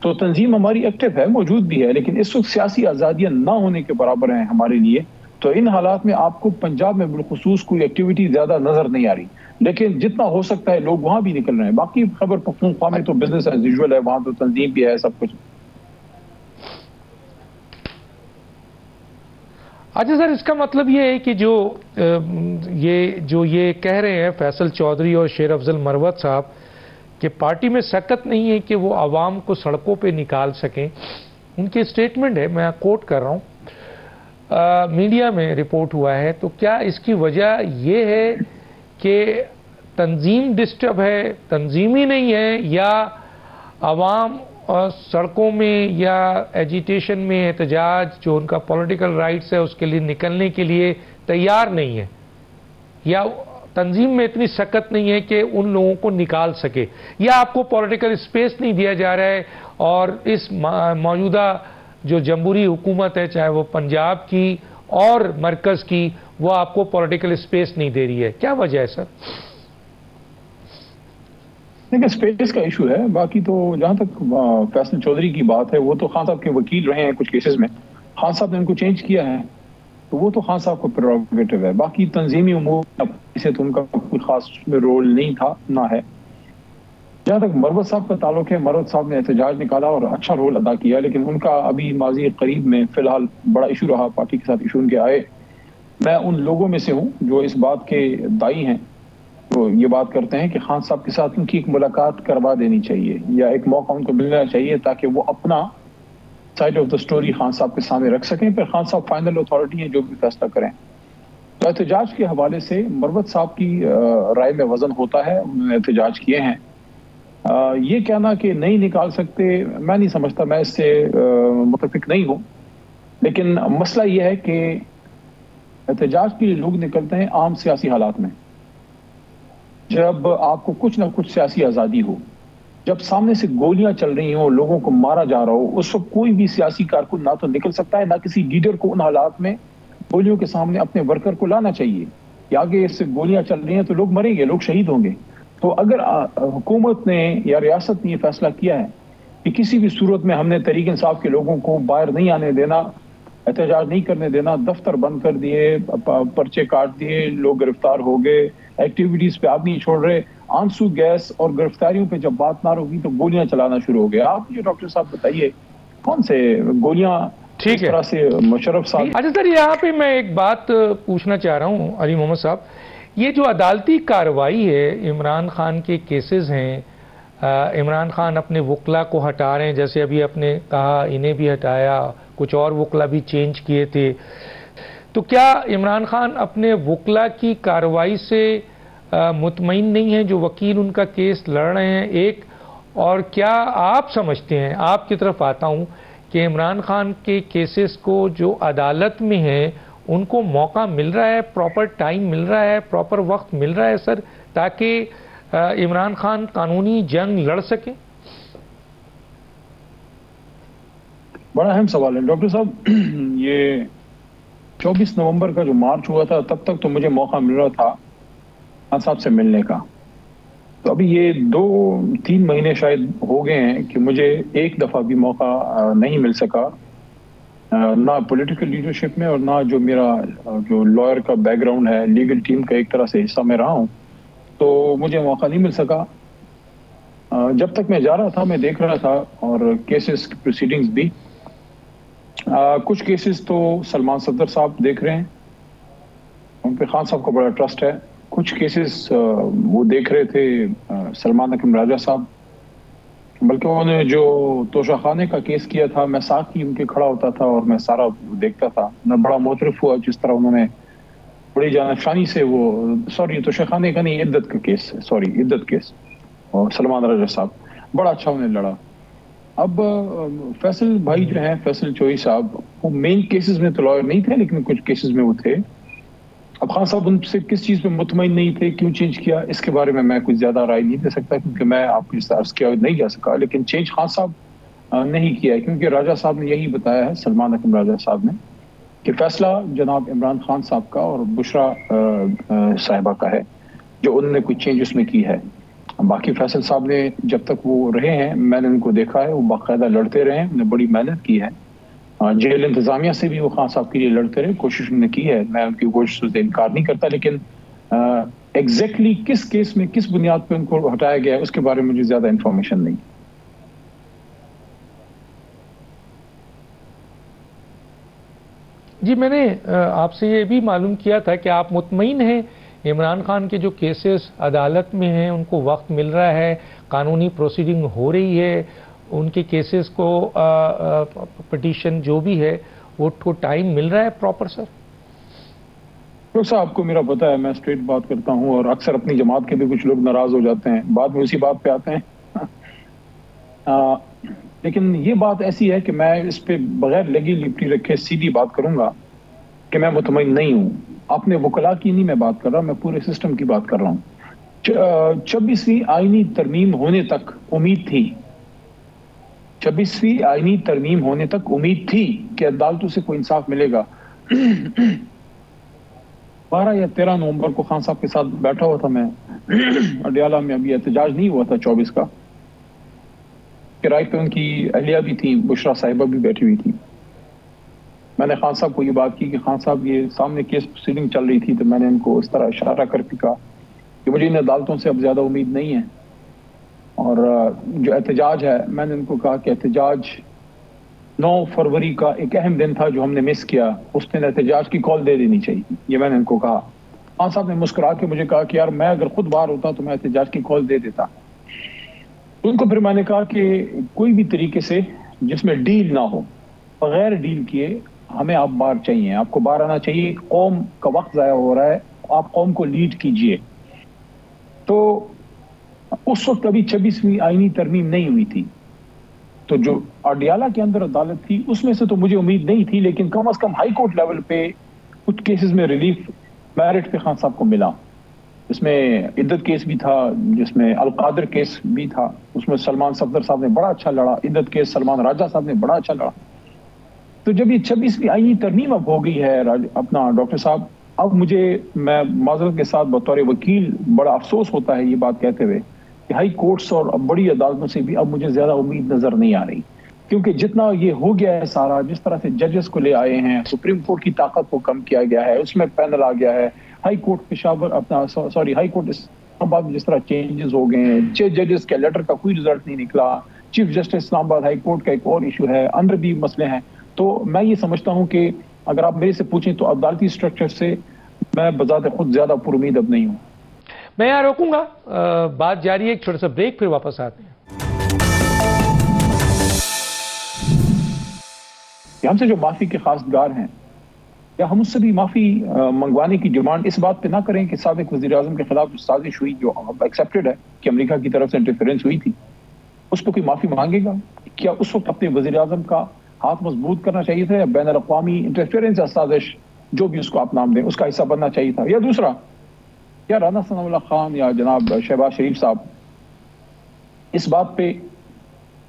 تو تنظیم ہماری ایکٹیو ہے، موجود بھی ہے، لیکن اس وقت سیاسی آزادیاں نہ ہونے کے برابر ہیں ہمارے لیے۔ تو ان حالات میں آپ کو پنجاب میں بالخصوص کوئی ایکٹیویٹی زیادہ نظر نہیں آ رہی، لیکن جتنا ہو سکتا ہے لوگ وہاں بھی نکل رہے ہیں۔ باقی خیبر پختونخوا میں تو بزنس ایز یوزول ہے، وہاں تو تنظیم بھی ہے، سب کچھ۔ اچھا سر، اس کا مطلب یہ ہے کہ جو یہ کہہ رہے ہیں فیصل چودھری اور شیر افضل مروت صاحب کہ پارٹی میں سکت نہیں ہے کہ وہ عوام کو سڑکوں پہ نکال سکیں، ان کی اسٹیٹمنٹ ہے، میں کوٹ کر رہا ہوں، میڈیا میں رپورٹ ہوا ہے، تو کیا اس کی وجہ یہ ہے کہ تنظیم ڈسٹرب ہے، تنظیمی نہیں ہے، یا عوام سڑکوں میں یا ایجیٹیشن میں احتجاج جو ان کا پولیٹیکل رائٹس ہے اس کے لیے نکلنے کے لیے تیار نہیں ہے، یا تنظیم میں اتنی سکت نہیں ہے کہ ان لوگوں کو نکال سکے، یا آپ کو پولیٹیکل اسپیس نہیں دیا جا رہا ہے اور اس موجودہ جو جمہوری حکومت ہے چاہے وہ پنجاب کی اور مرکز کی، وہ آپ کو پولیٹیکل اسپیس نہیں دے رہی ہے؟ کیا وجہ ہے سر؟ دیکھیں اسپیس کا ایشو ہے، باقی تو جہاں تک فیصل چودھری کی بات ہے، وہ تو خان صاحب کے وکیل رہے ہیں کچھ کیسز میں، خان صاحب نے ان کو چینج کیا ہے، تو وہ تو خان صاحب کو پریروگیٹو ہے۔ باقی تنظیمی امور سے تو ان کا کوئی خاص رول نہیں تھا، نہ ہے۔ جہاں تک مروت صاحب کا تعلق ہے، مروت صاحب نے احتجاج نکالا اور اچھا رول ادا کیا، لیکن ان کا ابھی ماضی قریب میں فی الحال بڑا ایشو رہا، پارٹی کے ساتھ ایشو ان کے آئے۔ میں ان لوگوں میں سے ہوں جو اس بات کے دائی ہیں، تو یہ بات کرتے ہیں کہ خان صاحب کے ساتھ ان کی ایک ملاقات کروا دینی چاہیے، یا ایک موقع ان کو ملنا چاہیے تاکہ وہ اپنا side of the story Khan صاحب کے سامنے رکھ سکیں، پھر خان صاحب فائنل اتھارٹی ہیں جو بھی فیصلہ کریں۔ تو احتجاج کے حوالے سے مروت صاحب کی رائے میں وزن ہوتا ہے، انہوں نے احتجاج کیے ہیں، یہ کہنا کہ نہیں نکال سکتے، میں نہیں سمجھتا، میں اس سے متفق نہیں ہوں. لیکن مسئلہ یہ ہے کہ احتجاج کے لیے لوگ نکلتے ہیں عام سیاسی حالات میں، جب آپ کو کچھ نہ کچھ سیاسی آزادی ہو، جب سامنے سے گولیاں چل رہی ہوں، لوگوں کو مارا جا رہا ہو، اس وقت کوئی بھی سیاسی کارکن نہ تو نکل سکتا ہے، نہ کسی لیڈر کو ان حالات میں گولیوں کے سامنے اپنے ورکر کو لانا چاہیے کہ آگے اس سے گولیاں چل رہی ہیں تو لوگ مریں گے، لوگ شہید ہوں گے. تو اگر حکومت نے یا ریاست نے یہ فیصلہ کیا ہے کہ کسی بھی صورت میں ہم نے تحریک انصاف کے لوگوں کو باہر نہیں آنے دینا، احتجاج نہیں کرنے دینا، دفتر بند کر دیے، پرچے کاٹ دیے، لوگ گرفتار ہو گئے، ایکٹیویٹیز پہ آپ نہیں چھوڑ رہے، آنسو گیس اور گرفتاریوں پہ جب بات نہ ہوگی تو گولیاں چلانا شروع ہو گیا. آپ مجھے ڈاکٹر صاحب بتائیے کون سے گولیاں اس طرح سے مشرف صاحب. اچھا سر، یہاں پہ میں ایک بات پوچھنا چاہ رہا ہوں علی محمد صاحب، یہ جو عدالتی کارروائی ہے، عمران خان کے کیسز ہیں، عمران خان اپنے وکلا کو ہٹا رہے ہیں، جیسے ابھی آپ نے کہا انہیں بھی ہٹایا، کچھ اور وکلا بھی چینج کیے تھے، تو کیا عمران خان اپنے وکلا کی کارروائی سے مطمئن نہیں ہیں جو وکیل ان کا کیس لڑ رہے ہیں؟ ایک اور کیا آپ سمجھتے ہیں، آپ کی طرف آتا ہوں، کہ عمران خان کے کیسز کو جو عدالت میں ہیں ان کو موقع مل رہا ہے، پراپر ٹائم مل رہا ہے، پراپر وقت مل رہا ہے سر، تاکہ عمران خان قانونی جنگ لڑ سکیں؟ بڑا اہم سوال ہے ڈاکٹر صاحب. یہ 24 نومبر کا جو مارچ ہوا تھا تب تک تو مجھے موقع مل رہا تھا خان صاحب سے ملنے کا. تو ابھی یہ 2-3 مہینے شاید ہو گئے ہیں کہ مجھے ایک دفعہ بھی موقع نہیں مل سکا، نہ پولیٹیکل لیڈرشپ میں اور نہ جو میرا جو لائر کا بیک گراؤنڈ ہے، لیگل ٹیم کا ایک طرح سے حصہ میں رہا ہوں، تو مجھے موقع نہیں مل سکا. جب تک میں جا رہا تھا میں دیکھ رہا تھا، اور کیسز کی پروسیڈنگز بھی، کچھ کیسز تو سلمان صدر صاحب دیکھ رہے ہیں، ان پہ خان صاحب کا بڑا ٹرسٹ ہے. کچھ کیسز وہ دیکھ رہے تھے سلمان حکیم راجہ صاحب، بلکہ انہوں نے جو توشہ خانے کا کیس کیا تھا میں ساتھ ہی ان کے کھڑا ہوتا تھا اور میں سارا دیکھتا تھا. میں بڑا مترف ہوا جس طرح انہوں نے بڑی جانفشانی سے توشہ خانے کا نہیں، عدت کا کیس، عدت کیس، اور سلمان راجہ صاحب بڑا اچھا انہیں لڑا. اب فیصل بھائی جو ہیں، فیصل چوئی صاحب، وہ مین کیسز میں تو لائر نہیں تھے لیکن کچھ کیسز میں وہ تھے. اب خان صاحب ان سے کس چیز پہ مطمئن نہیں تھے، کیوں چینج کیا، اس کے بارے میں میں کچھ زیادہ رائے نہیں دے سکتا کیونکہ میں آپ کو عرض کیا نہیں جا سکا. لیکن چینج خان صاحب نہیں کیا ہے کیونکہ راجہ صاحب نے یہی بتایا ہے، سلمان حکیم راجہ صاحب نے، کہ فیصلہ جناب عمران خان صاحب کا اور بشرا صاحبہ کا ہے جو انہوں نے کچھ چینج اس میں کی ہے. باقی فیصل صاحب نے جب تک وہ رہے ہیں میں نے ان کو دیکھا ہے، وہ باقاعدہ لڑتے رہے ہیں، انہوں نے بڑی محنت کی ہے. جیل انتظامیہ سے بھی وہ خان صاحب کے لیے لڑتے رہے، کوشش انہوں نے کی ہے، میں ان کی کوشش سے انکار نہیں کرتا. لیکن ایگزیکٹلی کس کیس میں کس بنیاد پہ ان کو ہٹایا گیا ہے اس کے بارے میں مجھے زیادہ انفارمیشن نہیں. جی، میں نے آپ سے یہ بھی معلوم کیا تھا کہ آپ مطمئن ہیں عمران خان کے جو کیسز عدالت میں ہیں ان کو وقت مل رہا ہے، قانونی پروسیڈنگ ہو رہی ہے، ان کے کیسز کو پٹیشن جو بھی ہے وہ ٹائم مل رہا ہے پراپر سر؟ صاحب آپ کو میرا پتا ہے میں اسٹریٹ بات کرتا ہوں، اور اکثر اپنی جماعت کے بھی کچھ لوگ ناراض ہو جاتے ہیں، بعد میں اسی بات پہ آتے ہیں. لیکن یہ بات ایسی ہے کہ میں اس پہ بغیر لگی لپٹی رکھے سیدھی بات کروں گا کہ میں مطمئن نہیں ہوں. اپنے وکلاء کی نہیں میں بات کر رہا، میں پورے سسٹم کی بات کر رہا ہوں. 26ویں آئینی ترمیم ہونے تک امید تھی، 26ویں آئینی ترمیم ہونے تک امید تھی کہ عدالتوں سے کوئی انصاف ملے گا. 12 یا 13 نومبر کو خان صاحب کے ساتھ بیٹھا ہوا تھا میں اڈیالہ میں، ابھی احتجاج نہیں ہوا تھا 24 کا، کرائے پہ ان کی اہلیہ بھی تھی، بشرا صاحبہ بھی بیٹھی ہوئی تھی. میں نے خان صاحب کو یہ بات کی کہ خان صاحب یہ سامنے کیس پروسیڈنگ چل رہی تھی، تو میں نے ان کو اس طرح اشارہ کر کے کہا کہ مجھے ان عدالتوں سے اب زیادہ امید نہیں ہے، اور جو احتجاج ہے میں نے ان کو کہا کہ احتجاج 9 فروری کا ایک اہم دن تھا جو ہم نے مس کیا، اس دن احتجاج کی کال دے دینی چاہیے، یہ میں نے ان کو کہا. خان صاحب نے مسکرا کے مجھے کہا کہ یار میں اگر خود باہر ہوتا تو میں احتجاج کی کال دے دیتا. ان کو پھر میں نے کہا کہ کوئی بھی طریقے سے جس میں ڈیل نہ ہو، بغیر ڈیل کیے ہمیں آپ باہر چاہیے، آپ کو باہر آنا چاہیے، قوم کا وقت ضائع ہو رہا ہے، آپ قوم کو لیڈ کیجئے. تو اس وقت ابھی 26ویں آئینی ترمیم نہیں ہوئی تھی، تو جو اڈیالہ کے اندر عدالت تھی اس میں سے تو مجھے امید نہیں تھی، لیکن کم از کم ہائی کورٹ لیول پہ کچھ کیسز میں ریلیف میرٹ پہ خان صاحب کو ملا. اس میں عدت کیس بھی تھا، جس میں القادر کیس بھی تھا، اس میں سلمان صفدر صاحب نے بڑا اچھا لڑا، عدت کیس سلمان راجہ صاحب نے بڑا اچھا لڑا. تو جب یہ 26ویں آئینی ترمیم اب ہو گئی ہے اپنا ڈاکٹر صاحب، اب میں معذرت کے ساتھ بطور وکیل بڑا افسوس ہوتا ہے یہ بات کہتے ہوئے کہ ہائی کورٹس اور بڑی عدالتوں سے بھی اب مجھے زیادہ امید نظر نہیں آ رہی، کیونکہ جتنا یہ ہو گیا ہے سارا، جس طرح سے ججز کو لے آئے ہیں، سپریم کورٹ کی طاقت کو کم کیا گیا ہے، اس میں پینل آ گیا ہے، high court Peshawar high court Islamabad میں جس طرح چینجز ہو گئے ہیں، 6 ججز کے لیٹر کا کوئی رزلٹ نہیں نکلا، چیف جسٹس اسلام آباد ہائی کورٹ کا ایک اور ایشو ہے، اندر بھی مسئلے ہیں. تو میں یہ سمجھتا ہوں کہ اگر آپ میرے سے پوچھیں تو عدالتی سٹرکچر سے میں بذات خود زیادہ پر امید اب نہیں ہوں. میں یہاں روکوں گا، بات جاری ہے، ایک چھوٹا سا بریک، پھر واپس آتے ہیں. ہم سے جو معافی کے خواستگار ہیں، یا ہم اس سے بھی معافی منگوانے کی ڈیمانڈ اس بات پہ نہ کریں کہ سابق وزیر اعظم کے خلاف جو سازش ہوئی، جو ایکسیپٹڈ ہے کہ امریکہ کی طرف سے انٹرفیرنس ہوئی تھی، اس پہ کوئی معافی مانگے گا؟ کیا اس وقت اپنے وزیر اعظم کا ہاتھ مضبوط کرنا چاہیے تھا، یا بین الاقوامی انٹرفیرنس یا سازش جو بھی اس کو آپ نام دیں اس کا حصہ بننا چاہیے تھا؟ یا دوسرا، یا رانا ثناء اللہ خان یا جناب شہباز شریف صاحب اس بات پہ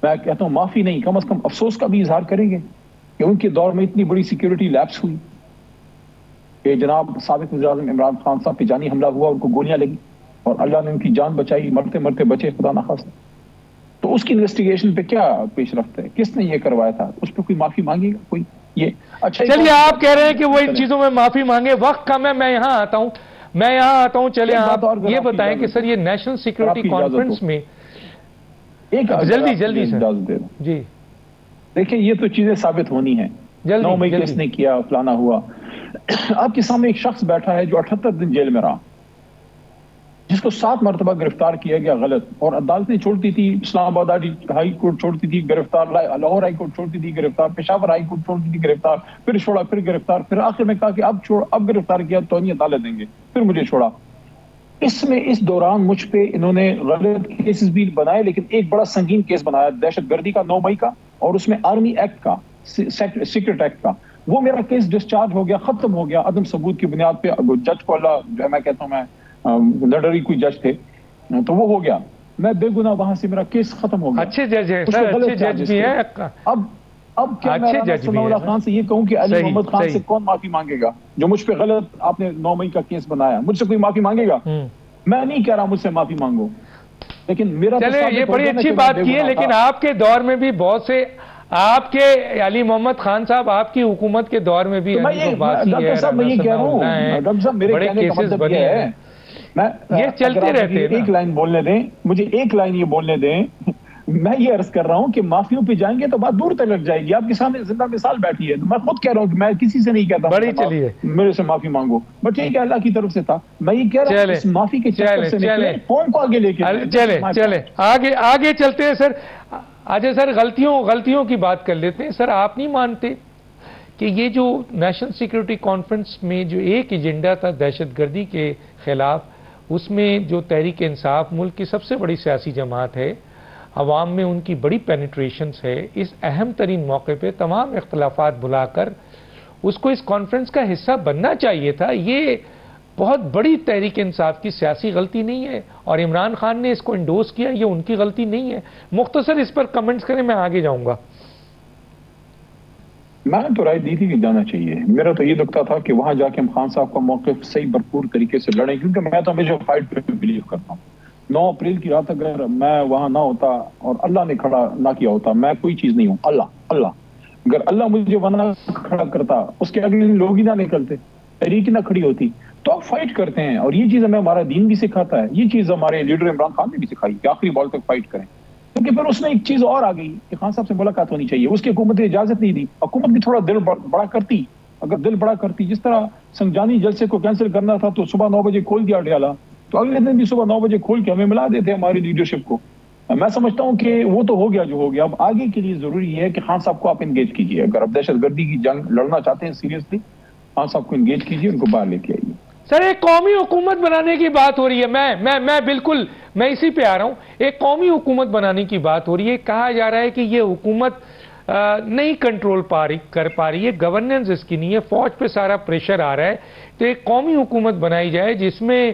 میں کہتا ہوں معافی نہیں، کم از کم افسوس کا بھی اظہار کریں گے کہ ان کے دور میں اتنی بڑی سیکیورٹی لیپس ہوئی کہ جناب سابق وزیر اعظم عمران خان صاحب پہ جانی حملہ ہوا، ان کو گولیاں لگی اور اللہ نے ان کی جان بچائی، مرتے مرتے بچے خدا نخواستہ. تو اس کی انویسٹیگیشن پہ کیا پیش رفت ہے؟ کس نے یہ کروایا تھا؟ اس پہ کوئی معافی مانگے گا کوئی؟ یہ اچھا، چلیے آپ کہہ رہے ہیں کہ وہ ان چیزوں میں معافی مانگے، وقت کم ہے، میں یہاں آتا ہوں. چلے آپ یہ بتائیں کہ سر یہ نیشنل سیکیورٹی کانفرنس میں ایک جلدی سے جی دیکھیں، یہ تو چیزیں ثابت ہونی ہیں. 9 مئی کس نے کیا، فلانا ہوا. آپ کے سامنے ایک شخص بیٹھا ہے جو 78 دن جیل میں رہا، جس کو 7 مرتبہ گرفتار کیا گیا غلط، اور عدالتیں چھوڑتی تھی، اسلام آباد ہائی کورٹ چھوڑتی تھی گرفتار، لاہور ہائی کورٹ چھوڑتی تھی گرفتار، پشاور ہائی کورٹ چھوڑتی تھی گرفتار، پھر چھوڑا، پھر گرفتار، پھر آخر میں کہا کہ اب گرفتار کیا تو نہیں عدالت دیں گے، پھر مجھے چھوڑا. اس دوران مجھ پہ انہوں نے غلط کیسز بھی بنائے، لیکن ایک بڑا سنگین کیس بنایا دہشت گردی کا 9 مئی کا، اور اس میں آرمی ایکٹ کا، سیکرٹ ایکٹ کا. وہ میرا کیس ڈسچارج ہو گیا، ختم ہو گیا عدم ثبوت کی بنیاد پہ. جج کو اللہ جو ہے، میں کہتا ہوں میں لڑری کوئی جج تھے تو وہ ہو گیا، میں بے گناہ، وہاں سے میرا کیس ختم ہو گیا. اچھے جج ہیں سر، اچھے جج بھی ہیں. اب کیا میں رانا ثناء اللہ خان سے یہ کہوں کہ علی محمد خان سے کون معافی مانگے گا جو مجھ پہ غلط آپ نے 9 مئی کا کیس بنایا؟ مجھ سے کوئی معافی مانگے گا؟ میں نہیں کہہ رہا مجھ سے معافی مانگو، لیکن میرا چلے یہ بڑی اچھی بات کی ہے، لیکن آپ کے دور میں بھی بہت سے، آپ کے علی محمد خان صاحب آپ کی حکومت کے دور میں بھی ڈاکٹر صاحب میں یہ کہہ رہا ہوں، ڈاکٹر صاحب میرے کہنے کا مطلب یہ ہے، یہ چلتے رہتے ہیں. ایک لائن بولنے دیں مجھے، ایک لائن یہ بولنے دیں. میں یہ عرض کر رہا ہوں کہ معافیوں پہ جائیں گے تو بات دور تک لگ جائے گی. آپ کے سامنے زندہ مثال بیٹھی ہے، میں خود کہہ رہا ہوں کہ میں کسی سے نہیں کہتا میرے سے معافی مانگو، بٹ ٹھیک ہے اللہ کی طرف سے تھا. میں یہ کہہ رہا ہوں اس معافی کے چکر سے نکلیں، قوم کو آگے لے کے چلے آگے چلتے ہیں. سر آجا سر غلطیوں کی بات کر لیتے ہیں. سر آپ نہیں مانتے کہ یہ جو نیشنل سیکیورٹی کانفرنس میں جو ایک ایجنڈا تھا دہشت گردی کے خلاف، اس میں جو تحریک انصاف ملک کی سب سے بڑی سیاسی جماعت ہے، عوام میں ان کی بڑی پینیٹریشنز ہے، اس اہم ترین موقع پہ تمام اختلافات بھلا کر اس کو اس کانفرنس کا حصہ بننا چاہیے تھا. یہ بہت بڑی تحریک انصاف کی سیاسی غلطی نہیں ہے، اور عمران خان نے اس کو انڈوس کیا، یہ ان کی غلطی نہیں ہے. مختصر اس پر کمنٹس کریں، میں آگے جاؤں گا. میں نے تو رائے دی تھی کہ جانا چاہیے. میرا تو یہ لگتا تھا کہ وہاں جا کے ہم خان صاحب کا موقف صحیح بھرپور طریقے سے لڑیں، کیونکہ میں تو ہمیشہ فائٹ پہ بلیو کرتا ہوں. 9 اپریل کی رات اگر میں وہاں نہ ہوتا اور اللہ نے کھڑا نہ کیا ہوتا، میں کوئی چیز نہیں ہوں. اللہ اگر اللہ مجھے وہاں کھڑا کرتا، اس کے اگلے لوگ ہی نہ نکلتے، تحریک نہ کھڑی ہوتی. تو آپ فائٹ کرتے ہیں، اور یہ چیز ہمیں ہمارا دین بھی سکھاتا ہے، یہ چیز ہمارے لیڈر عمران خان نے بھی سکھائی کہ آخری بال تک فائٹ کریں. کیونکہ پھر اس میں ایک چیز اور آ گئی کہ خان صاحب سے ملاقات ہونی چاہیے. اس کی حکومت نے اجازت نہیں دی. حکومت بھی تھوڑا دل بڑا کرتی، اگر دل بڑا کرتی، جس طرح سنجانی جلسے کو کینسل کرنا تھا تو صبح 9 بجے کھول دیا اڈیالہ، تو اگلے دن بھی صبح 9 بجے کھول کے ہمیں ملا دیتے ہماری لیڈرشپ کو. میں سمجھتا ہوں کہ وہ تو ہو گیا جو ہو گیا. اب آگے کے لیے ضروری ہے کہ خان صاحب کو آپ انگیج کیجیے. اگر آپ دہشت گردی کی جنگ لڑنا چاہتے ہیں سیریسلی، خان صاحب کو انگیج کیجیے، ان کو باہر لے کے آئیے. سر ایک قومی حکومت بنانے کی بات ہو رہی ہے، میں بالکل میں اسی پہ آ رہا ہوں. ایک قومی حکومت بنانے کی بات ہو رہی ہے. کہا جا رہا ہے کہ یہ حکومت نہیں کنٹرول کر پا رہی ہے، گورننس اس کی نہیں ہے، فوج پہ سارا پریشر آ رہا ہے. تو ایک قومی حکومت بنائی جائے جس میں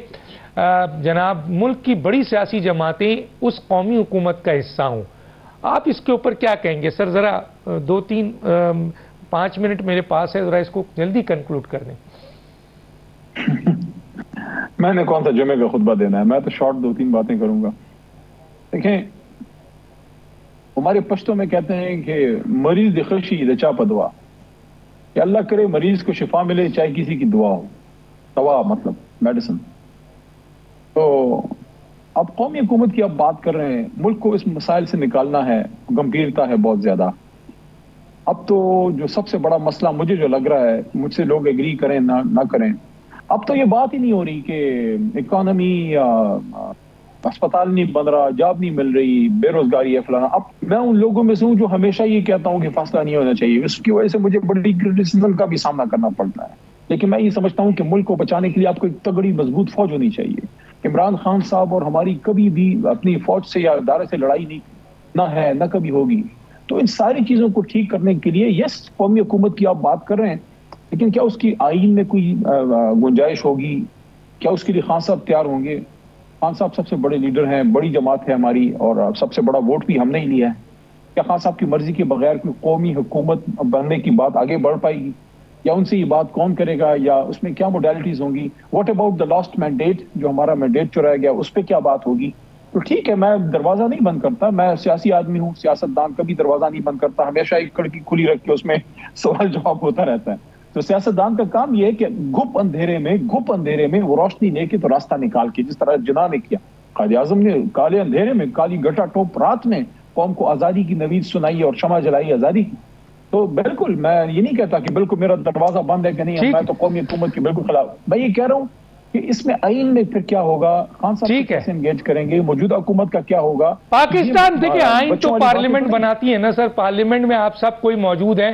جناب ملک کی بڑی سیاسی جماعتیں اس قومی حکومت کا حصہ ہوں. آپ اس کے اوپر کیا کہیں گے سر؟ ذرا 2-3-5 منٹ میرے پاس ہے، ذرا اس کو جلدی کنکلوڈ کر دیں. میں نے کون سا جمعے کا خطبہ دینا ہے، میں تو شارٹ 2-3 باتیں کروں گا. دیکھیں ہمارے پشتوں میں کہتے ہیں کہ مریض دخشی رچا پدوا، کہ اللہ کرے مریض کو شفا ملے چاہے کسی کی دعا ہو. دوا مطلب میڈیسن. تو اب قومی حکومت کی اب بات کر رہے ہیں، ملک کو اس مسائل سے نکالنا ہے، گمبھیرتا ہے بہت زیادہ. اب تو جو سب سے بڑا مسئلہ مجھے جو لگ رہا ہے، مجھ سے لوگ ایگری کریں نہ کریں، اب تو یہ بات ہی نہیں ہو رہی کہ اکانومی اسپتال نہیں بن رہا، جاب نہیں مل رہی، بے روزگاری ہے فلانا. اب میں ان لوگوں میں سے ہوں جو ہمیشہ یہ کہتا ہوں کہ فاصلہ نہیں ہونا چاہیے. اس کی وجہ سے مجھے بڑی کرٹیسزم کا بھی سامنا کرنا پڑتا ہے. لیکن میں یہ سمجھتا ہوں کہ ملک کو بچانے کے لیے آپ کو ایک تگڑی مضبوط فوج ہونی چاہیے. عمران خان صاحب اور ہماری کبھی بھی اپنی فوج سے یا ادارے سے لڑائی نہیں نہ ہے نہ کبھی ہوگی. تو ان ساری چیزوں کو ٹھیک کرنے کے لیے یس قومی حکومت کی آپ بات کر رہے ہیں، لیکن کیا اس کی آئین میں کوئی گنجائش ہوگی؟ کیا اس کے لیے خان صاحب تیار ہوں گے؟ خان صاحب سب سے بڑے لیڈر ہیں، بڑی جماعت ہے ہماری، اور سب سے بڑا ووٹ بھی ہم نے ہی لیا ہے. کیا خان صاحب کی مرضی کے بغیر کوئی قومی حکومت بننے کی بات آگے بڑھ پائے گی؟ یا ان سے یہ بات کون کرے گا؟ یا اس میں کیا موڈیلٹیز ہوں گی؟ What about the last mandate, جو ہمارا مینڈیٹ چرایا گیا، اس پہ کیا بات ہوگی؟ تو ٹھیک ہے، میں دروازہ نہیں بند کرتا، میں سیاسی آدمی ہوں، سیاستدان کبھی دروازہ نہیں بند کرتا، ہمیشہ ایک کھڑکی کھلی رکھ کے اس میں سوال جواب ہوتا رہتا ہے. تو سیاستدان کا کام یہ ہے کہ گھپ اندھیرے میں وہ روشنی لے کے تو راستہ نکال کے، جس طرح جناح نے کیا، قائد اعظم نے کالے اندھیرے میں، کالی گٹا ٹوپ رات میں قوم کو آزادی کی نوید سنائی اور شمع جلائی آزادی کی. تو بالکل میں یہ نہیں کہتا کہ بالکل میرا دروازہ بند ہے کہ نہیں، میں تو قومی حکومت کے بالکل خلاف. میں یہ کہہ رہا ہوں کہ اس میں آئین میں پھر کیا ہوگا، خان صاحب کیسے انگیج کریں گے، موجودہ حکومت کا کیا ہوگا. پاکستان دیکھیں آئین تو پارلیمنٹ بناتی ہے نا سر، پارلیمنٹ میں آپ سب کوئی موجود ہیں.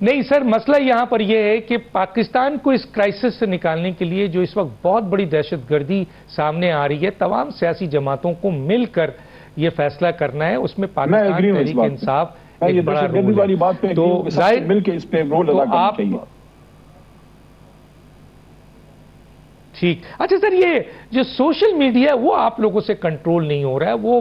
نہیں سر، مسئلہ یہاں پر یہ ہے کہ پاکستان کو اس کرائسس سے نکالنے کے لیے جو اس وقت بہت بڑی دہشت گردی سامنے آ رہی ہے، تمام سیاسی جماعتوں کو مل کر یہ فیصلہ کرنا ہے. اس میں پاکستان تحریک انصاف ایک بڑا رول ہے. تو مل کے اس پہ رول ادا کرنا چاہیے. ٹھیک. اچھا سر، یہ جو سوشل میڈیا ہے وہ آپ لوگوں سے کنٹرول نہیں ہو رہا ہے. وہ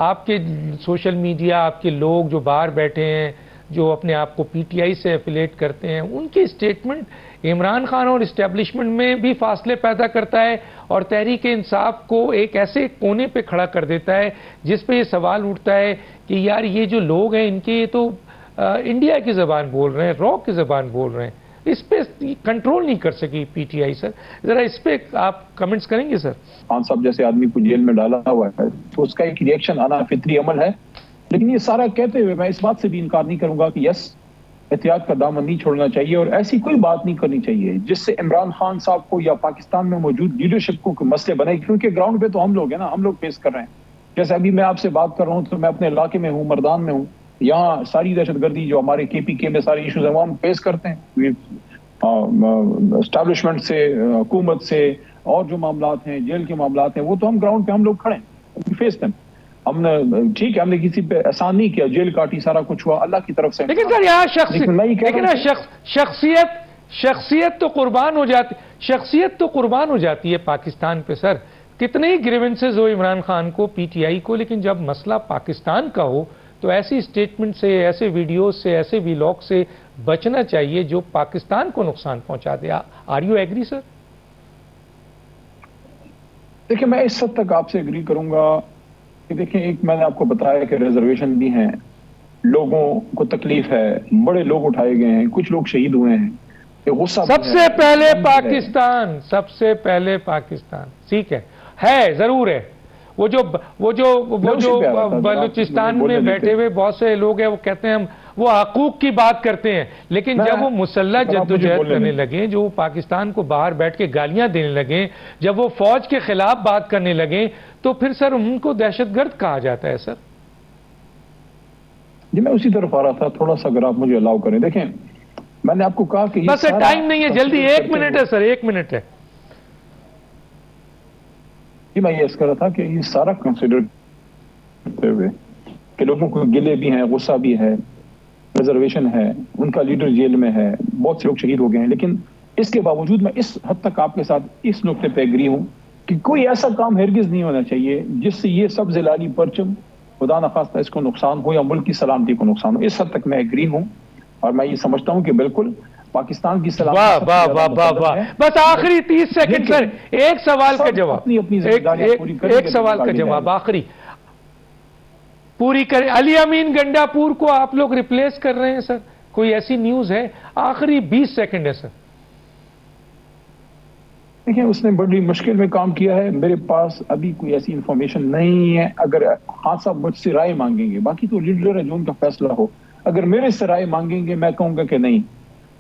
آپ کے سوشل میڈیا، آپ کے لوگ جو باہر بیٹھے ہیں، جو اپنے آپ کو پی ٹی آئی سے ایفیلیٹ کرتے ہیں، ان کی اسٹیٹمنٹ عمران خان اور اسٹیبلشمنٹ میں بھی فاصلے پیدا کرتا ہے اور تحریک انصاف کو ایک ایسے کونے پہ کھڑا کر دیتا ہے جس پہ یہ سوال اٹھتا ہے کہ یار یہ جو لوگ ہیں ان کے یہ تو انڈیا کی زبان بول رہے ہیں، را کی زبان بول رہے ہیں. اس پہ کنٹرول نہیں کر سکی پی ٹی آئی. سر ذرا اس پہ آپ کمنٹس کریں گے سر؟ خان صاحب جیسے آدمی کو جیل میں ڈالا ہوا ہے تو اس کا ایک ریئیکشن آنا فطری عمل ہے. لیکن یہ سارا کہتے ہوئے میں اس بات سے بھی انکار نہیں کروں گا کہ یس احتیاط کا دامن نہیں چھوڑنا چاہیے اور ایسی کوئی بات نہیں کرنی چاہیے جس سے عمران خان صاحب کو یا پاکستان میں موجود لیڈرشپ کو مسئلے بنے، کیونکہ گراؤنڈ پہ تو ہم لوگ ہیں نا، ہم لوگ فیس کر رہے ہیں. جیسے ابھی میں آپ سے بات کر رہا ہوں تو میں اپنے علاقے میں ہوں، مردان میں ہوں، یہاں ساری دہشت گردی جو ہمارے کے پی کے میں سارے ایشوز ہیں وہ ہم فیس کرتے ہیں، اسٹیبلشمنٹ سے، حکومت سے، اور جو معاملات ہیں جیل کے معاملات ہیں وہ تو ہم گراؤنڈ پہ ہم لوگ کھڑے ہیں، فیس دیم. ہم نے ٹھیک ہے، ہم نے کسی پہ احسان نہیں کیا، جیل کاٹی، سارا کچھ ہوا اللہ کی طرف سے. لیکن سر یہاں شخصیت تو قربان ہو جاتی، شخصیت تو قربان ہو جاتی ہے پاکستان پہ. سر کتنے ہی گریونسز ہو عمران خان کو، پی ٹی آئی کو، لیکن جب مسئلہ پاکستان کا ہو تو ایسی اسٹیٹمنٹ سے، ایسے ویڈیوز سے، ایسے ویلاگ سے بچنا چاہیے جو پاکستان کو نقصان پہنچا دے. آر یو ایگری سر؟ دیکھیں میں اس حد تک آپ سے ایگری کروں گا کہ دیکھیں ایک میں نے آپ کو بتایا کہ ریزرویشن بھی ہیں، لوگوں کو تکلیف ہے، بڑے لوگ اٹھائے گئے ہیں، کچھ لوگ شہید ہوئے ہیں، غصہ سب سے پہلے پاکستان، سب سے پہلے پاکستان. ٹھیک ہے ضرور ہے. وہ جو بلوچستان میں بیٹھے ہوئے بہت سے لوگ ہیں وہ کہتے ہیں ہم وہ حقوق کی بات کرتے ہیں، لیکن جب وہ مسلح جدوجہد کرنے لگے، جو پاکستان کو باہر بیٹھ کے گالیاں دینے لگے، جب وہ فوج کے خلاف بات کرنے لگے تو پھر سر ان کو دہشت گرد کہا جاتا ہے. سر جی میں اسی طرف آ رہا تھا، تھوڑا سا اگر آپ مجھے الاؤ کریں. دیکھیں میں نے آپ کو کہا کہ بس ٹائم نہیں ہے، جلدی 1 منٹ ہے سر، 1 منٹ ہے. جی میں یہ عرض کر رہا تھا کہ یہ سارا کنسیڈر کرتے ہوئے کہ لوگوں کو گلے بھی ہیں، غصہ بھی ہے، ریزرویشن ہے، ان کا لیڈر جیل میں ہے، بہت سے لوگ شہید ہو گئے ہیں، لیکن اس کے باوجود میں اس حد تک آپ کے ساتھ اس نقطے پہ ایگری ہوں کہ کوئی ایسا کام ہرگز نہیں ہونا چاہیے جس سے یہ سب زلالی پرچم خدا نخواستہ اس کو نقصان ہو یا ملک کی سلامتی کو نقصان ہو. اس حد تک میں ایگری ہوں اور میں یہ سمجھتا ہوں کہ بالکل پاکستان کی سلامتی. واہ واہ واہ واہ. بس آخری 30 سیکنڈ سر، ایک سوال کا جواب، ایک سوال کا جواب آخری پوری کریں. علی امین گنڈا پور کو آپ لوگ ریپلیس کر رہے ہیں سر، کوئی ایسی نیوز ہے؟ آخری 20 سیکنڈ ہے سر. دیکھیں اس نے بڑی مشکل میں کام کیا ہے، میرے پاس ابھی کوئی ایسی انفارمیشن نہیں ہے. اگر خان صاحب مجھ سے رائے مانگیں گے، باقی تو لیڈر ہے جو ان کا فیصلہ ہو، اگر میرے سے رائے مانگیں گے میں کہوں گا کہ نہیں،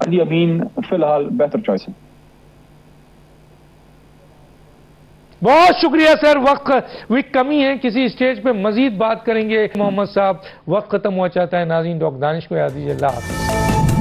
علی امین فی الحال بہتر چوائس ہے. بہت شکریہ سر. وقت کمی ہے، کسی اسٹیج پہ مزید بات کریں گے. محمد صاحب وقت ختم ہوا چاہتا ہے. ناظرین ڈاکٹر دانش کو یاد دیجیے. اللہ حافظ.